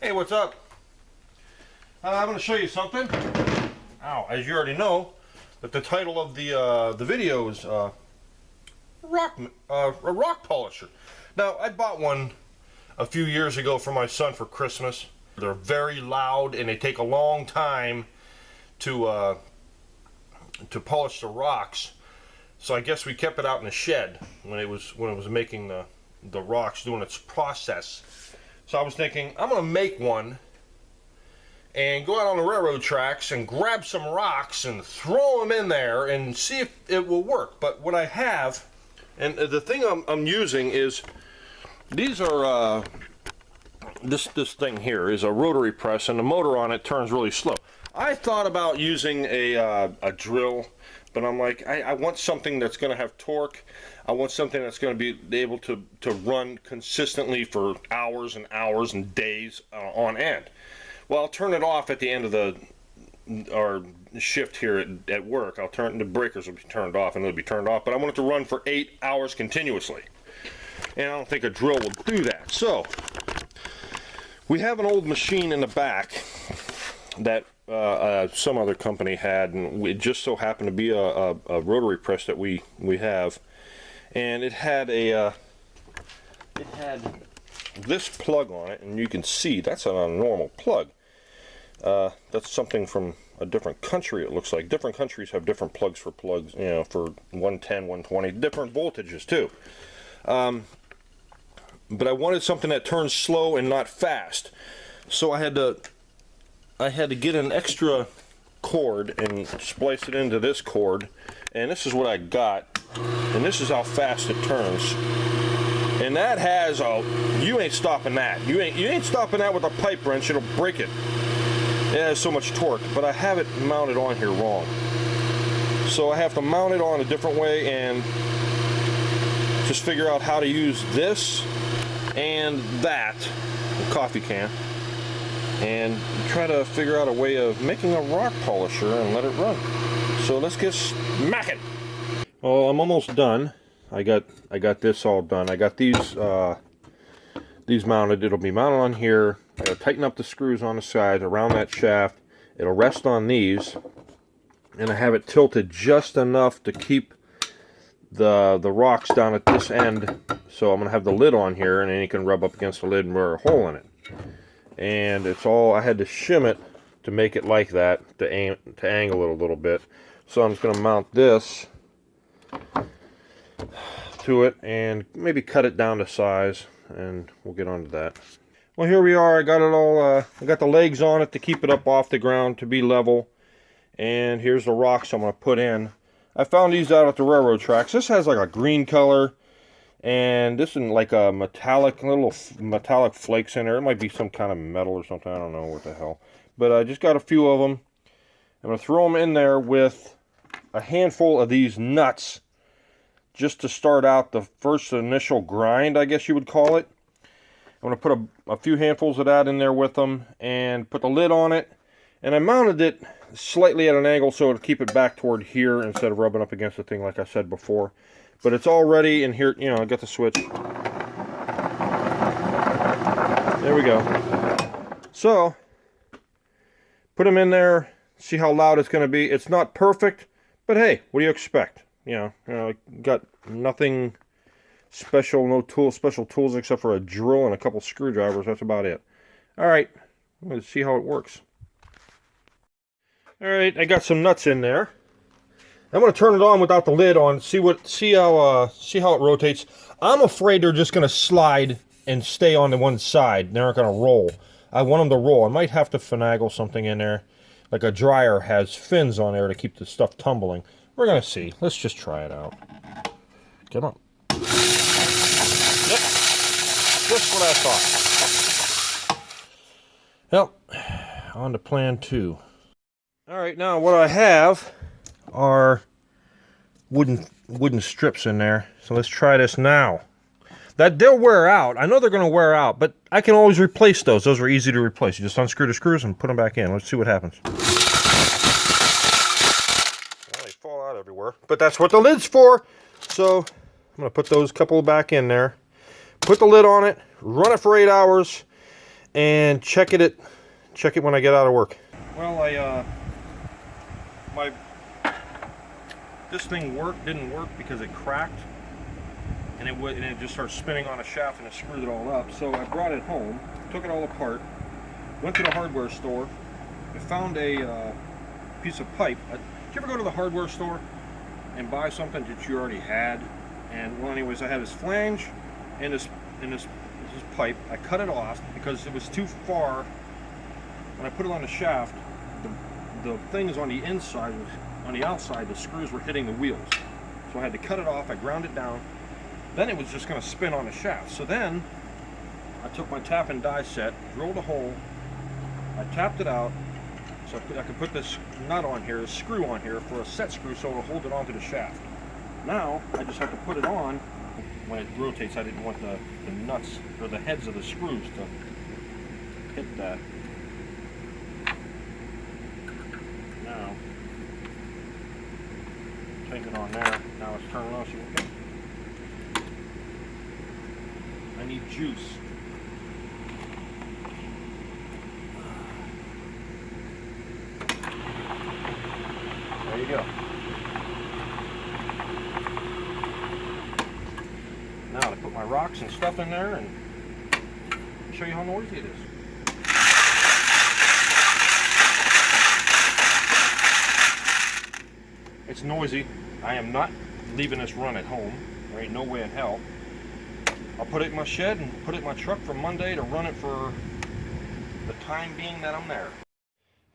Hey, what's up? I'm going to show you something. As you already know, that the title of the video is a rock polisher. Now, I bought one a few years ago for my son for Christmas. They're very loud and they take a long time to polish the rocks. So I guess we kept it out in the shed when it was making the rocks, doing its process. So I was thinking, I'm going to make one and go out on the railroad tracks and grab some rocks and throw them in there and see if it will work. But what I have, and the thing I'm using is, these are, this thing here is a rotary press, and the motor on it turns really slow. I thought about using a drill, but I'm like, I want something that's going to have torque. I want something that's going to be able to run consistently for hours and hours and days on end. Well, I'll turn it off at the end of our shift here at work. The breakers will be turned off and it'll be turned off, but I want it to run for 8 hours continuously. And I don't think a drill will do that. So, we have an old machine in the back that some other company had, and it just so happened to be a rotary press that we have. And it had this plug on it, and you can see that's not a normal plug. That's something from a different country, it looks like. Different countries have different plugs, for 110, 120, different voltages too. But I wanted something that turns slow and not fast. So I had to get an extra cord and splice it into this cord, and this is what I got. And this is how fast it turns. And that has you ain't stopping that. You ain't stopping that with a pipe wrench. It'll break it. It has so much torque, but I have it mounted on here wrong. So I have to mount it on a different way and just figure out how to use this and that, the coffee can, and try to figure out a way of making a rock polisher and let it run. So let's get smacking. Well, I'm almost done. I got this all done. I got these mounted. It'll be mounted on here. I gotta tighten up the screws on the sides around that shaft. It'll rest on these, and I have it tilted just enough to keep the rocks down at this end. So I'm gonna have the lid on here, and then you can rub up against the lid and burn a hole in it. And it's all, I had to shim it to make it like that, to angle it a little bit. So I'm just gonna mount this to it and maybe cut it down to size, and we'll get onto that. Well, here we are. I got it all, I got the legs on it to keep it up off the ground to be level, and here's the rocks I'm going to put in. I found these out at the railroad tracks. This has like a green color, and this is like a little metallic flakes in there. It might be some kind of metal or something, I don't know what the hell, but I just got a few of them. I'm going to throw them in there with a handful of these nuts, just to start out the first initial grind, I guess you would call it. I'm going to put a few handfuls of that in there with them and put the lid on it. And I mounted it slightly at an angle so it'll keep it back toward here instead of rubbing up against the thing like I said before. But it's all ready, and here, I got the switch. There we go. So, put them in there, see how loud it's going to be. It's not perfect, but hey, what do you expect? Got nothing special, no special tools except for a drill and a couple screwdrivers. That's about it. Alright, let's see how it works. Alright, I got some nuts in there. I'm going to turn it on without the lid on, see how it rotates. I'm afraid they're just going to slide and stay on the one side. They're not going to roll. I want them to roll. I might have to finagle something in there. Like a dryer has fins on there to keep the stuff tumbling. We're going to see. Let's just try it out. Come on. Yep. Just what I thought. Well, on to plan 2. Alright, now what I have are wooden strips in there. So let's try this now. They'll wear out. I know they're going to wear out, but I can always replace those. Those are easy to replace. You just unscrew the screws and put them back in. Let's see what happens. Everywhere, but that's what the lid's for. So I'm going to put those couple back in there, put the lid on it, run it for 8 hours, and check it when I get out of work. Well, this thing didn't work because it cracked, and it just started spinning on a shaft, and it screwed it all up. So I brought it home, took it all apart, went to the hardware store, and found a piece of pipe. Did you ever go to the hardware store and buy something that you already had? And well, anyways, I had this flange and this pipe. I cut it off because it was too far. When I put it on the shaft, the things on the inside, on the outside, the screws were hitting the wheels. So I had to cut it off. I ground it down. Then it was just going to spin on the shaft. So then I took my tap and die set, drilled a hole, I tapped it out, so I could put this nut on here, this screw on here for a set screw, so it'll hold it onto the shaft. Now I just have to put it on. When it rotates, I didn't want the nuts or the heads of the screws to hit that. Now take it on there. Now it's turning on. So okay. I need juice. There you go. Now to put my rocks and stuff in there and show you how noisy it is. It's noisy. I am not leaving this run at home. There ain't no way in hell. I'll put it in my shed and put it in my truck for Monday to run it for the time being that I'm there.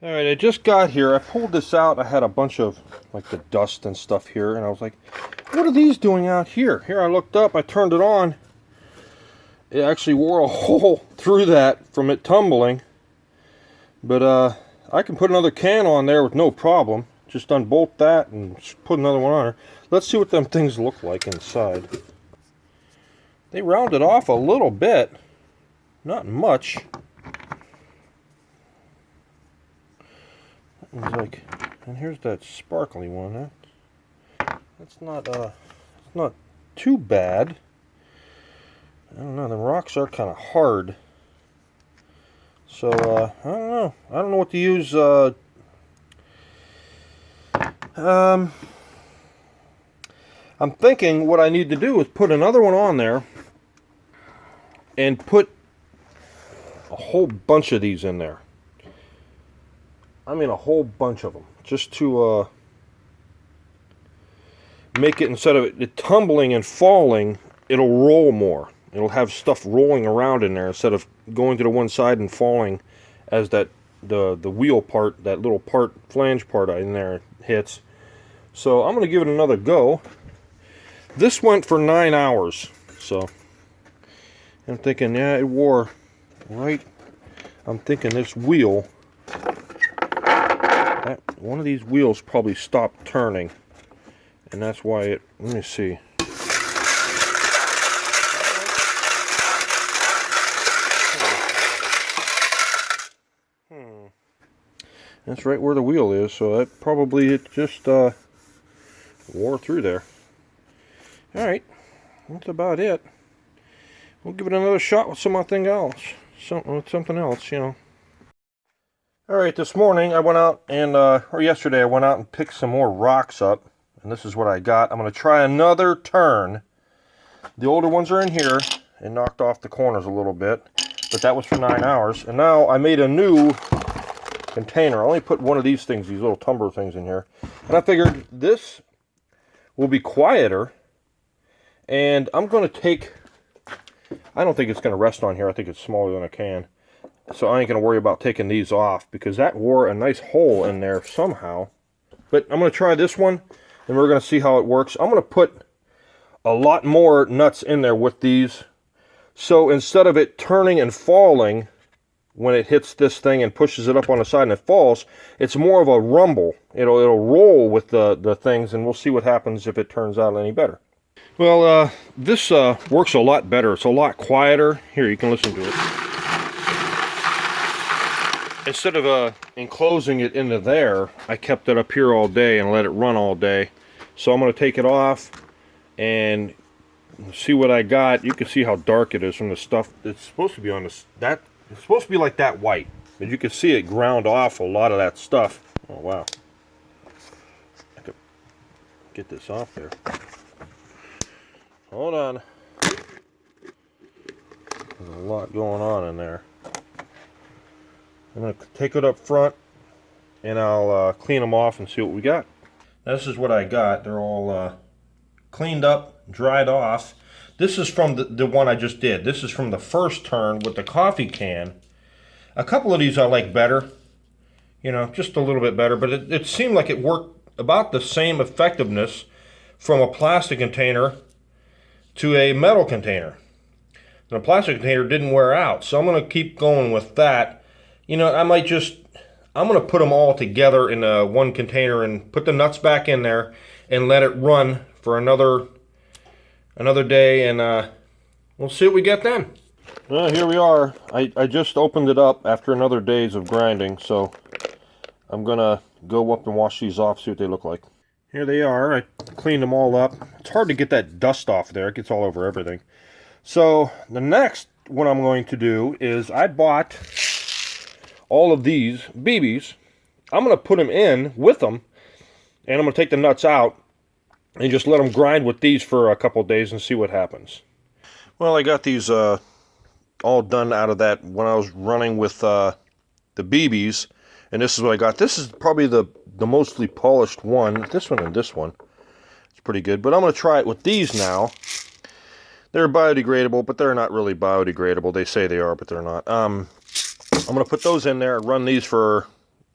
Alright, I just got here. I pulled this out. I had a bunch of like the dust and stuff here, and I was like, what are these doing out here? Here I looked up, I turned it on. It actually wore a hole through that from it tumbling. But I can put another can on there with no problem. Just unbolt that and put another one on there. Let's see what them things look like inside. They rounded off a little bit. Not much. Like, and here's that sparkly one. That's not too bad. I don't know. The rocks are kind of hard. So I don't know. I don't know what to use. I'm thinking what I need to do is put another one on there and put a whole bunch of these in there. I mean a whole bunch of them, just to make it, instead of it tumbling and falling, it'll roll more. It'll have stuff rolling around in there instead of going to the one side and falling as the wheel part, that little part, flange part in there hits. So I'm going to give it another go. This went for 9 hours, so I'm thinking, yeah, it wore right. I'm thinking this wheel, one of these wheels probably stopped turning, and that's why it, let me see. That's right where the wheel is, so that probably it just wore through there. Alright, that's about it. We'll give it another shot with something else. Something else, you know. Alright, this morning I went out and, or yesterday I went out and picked some more rocks up. And this is what I got. I'm going to try another turn. The older ones are in here and knocked off the corners a little bit. But that was for 9 hours. And now I made a new container. I only put one of these things, these little tumbler things in here. And I figured this will be quieter. And I'm going to take, I don't think it's going to rest on here. I think it's smaller than a can. So I ain't going to worry about taking these off because that wore a nice hole in there somehow. But I'm going to try this one and we're going to see how it works. I'm going to put a lot more nuts in there with these. So instead of it turning and falling when it hits this thing and pushes it up on the side and it falls, it's more of a rumble. It'll roll with the things, and we'll see what happens if it turns out any better. Well, this works a lot better. It's a lot quieter. Here, you can listen to it. Instead of enclosing it into there, I kept it up here all day and let it run all day. So I'm going to take it off and see what I got. You can see how dark it is from the stuff that's supposed to be on this. That It's supposed to be like that white, but you can see it ground off a lot of that stuff. Oh wow. I could get this off there. Hold on. There's a lot going on in there. I'm going to take it up front and I'll clean them off and see what we got. This is what I got. They're all cleaned up, dried off. This is from the one I just did. This is from the first turn with the coffee can. A couple of these I like better. You know, just a little bit better. But it seemed like it worked about the same effectiveness from a plastic container to a metal container. The plastic container didn't wear out, so I'm going to keep going with that. You know, I'm going to put them all together in one container and put the nuts back in there and let it run for another day, and we'll see what we get then. Well, here we are. I just opened it up after another days of grinding, so I'm going to go up and wash these off, see what they look like. Here they are. I cleaned them all up. It's hard to get that dust off there. It gets all over everything. So the next what I'm going to do is I bought all of these BBs. I'm going to put them in with them, and I'm going to take the nuts out and just let them grind with these for a couple days and see what happens. Well, I got these all done out of that when I was running with the BBs, and this is what I got. This is probably the mostly polished one. This one and this one. It's pretty good, but I'm going to try it with these now. They're biodegradable, but they're not really biodegradable. They say they are, but they're not. I'm going to put those in there and run these for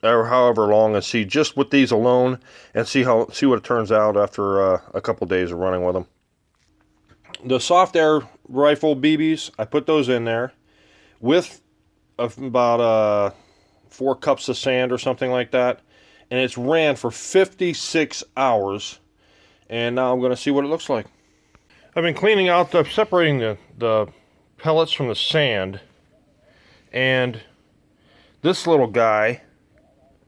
however long and see just with these alone and see what it turns out after a couple days of running with them. The soft air rifle BBs, I put those in there with about 4 cups of sand or something like that, and it's ran for 56 hours, and now I'm going to see what it looks like. I've been cleaning out, separating the pellets from the sand, and this little guy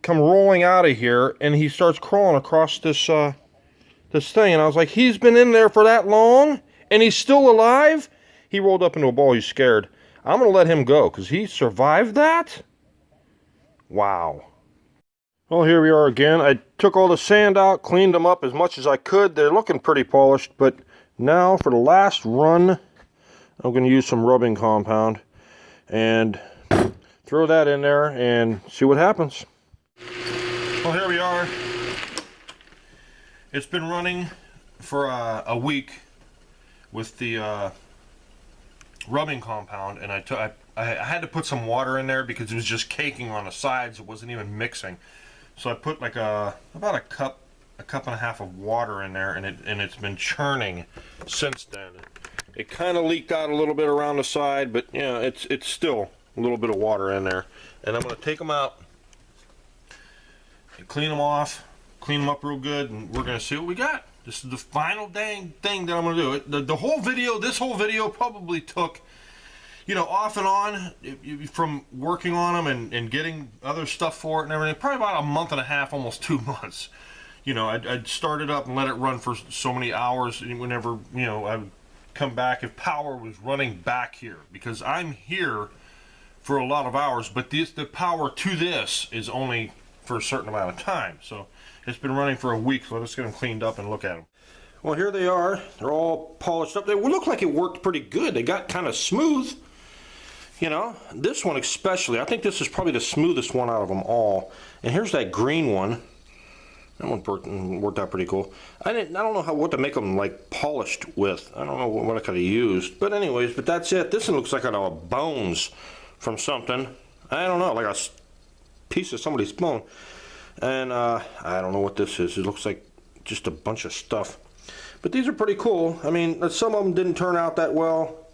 come rolling out of here, and he starts crawling across this thing, and I was like, he's been in there for that long, and he's still alive? He rolled up into a ball. He's scared. I'm going to let him go, because he survived that? Wow. Well, here we are again. I took all the sand out, cleaned them up as much as I could. They're looking pretty polished, but now for the last run, I'm going to use some rubbing compound and throw that in there and see what happens. Well, here we are. It's been running for a week with the rubbing compound, and I had to put some water in there because it was just caking on the sides. It wasn't even mixing. So I put like about a cup and a half of water in there, and it's been churning since then. It kind of leaked out a little bit around the side, but yeah, it's still a little bit of water in there. And I'm going to take them out and clean them off, clean them up real good, and we're going to see what we got. This is the final dang thing that I'm going to do. The whole video, this whole video probably took, you know, off and on from working on them and getting other stuff for it and everything, probably about a month and a half, almost 2 months. You know, I'd start it up and let it run for so many hours, and whenever, you know, I would come back if power was running back here, because I'm here for a lot of hours, but the power to this is only for a certain amount of time. So it's been running for a week, so let's get them cleaned up and look at them. Well, here they are. They're all polished up. They look like it worked pretty good. They got kind of smooth. You know, this one especially, I think this is probably the smoothest one out of them all. And here's that green one. That one worked out pretty cool. I don't know what to make them like polished with. I don't know what I could have used. But anyways, but that's it. This one looks like a bones from something. I don't know, like a piece of somebody's bone. And I don't know what this is. It looks like just a bunch of stuff. But these are pretty cool. I mean, some of them didn't turn out that well.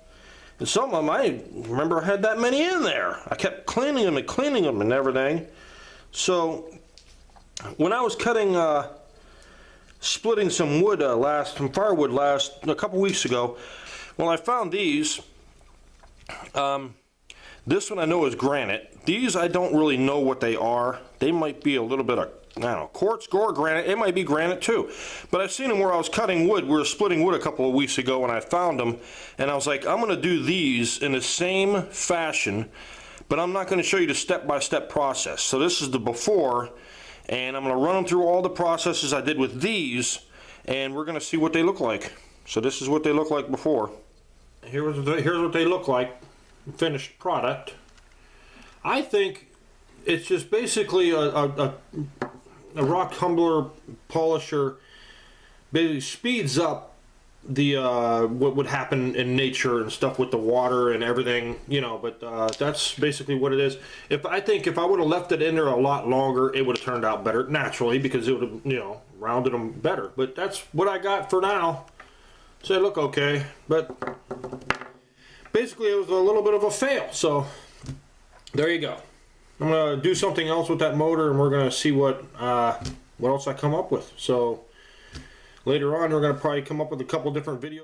And some of them, I remember I had that many in there. I kept cleaning them and everything. So when I was cutting, splitting some wood some firewood a couple weeks ago, well, I found these. This one I know is granite. These I don't really know what they are. They might be a little bit of, I don't know, quartz or granite. It might be granite too. But I've seen them where I was cutting wood. We were splitting wood a couple of weeks ago and I found them. And I was like, I'm going to do these in the same fashion, but I'm not going to show you the step-by-step process. So this is the before, and I'm going to run them through all the processes I did with these, and we're going to see what they look like. So this is what they look like before. Here's what they look like, finished product. I think it's just basically a rock tumbler polisher. Basically speeds up the what would happen in nature and stuff with the water and everything, you know, but that's basically what it is. I think if I would have left it in there a lot longer, it would have turned out better naturally, because it would have, you know, rounded them better. But that's what I got for now. So they look okay, but basically it was a little bit of a fail. So there you go. I'm gonna do something else with that motor, and we're gonna see what else I come up with. So later on, we're going to probably come up with a couple different videos.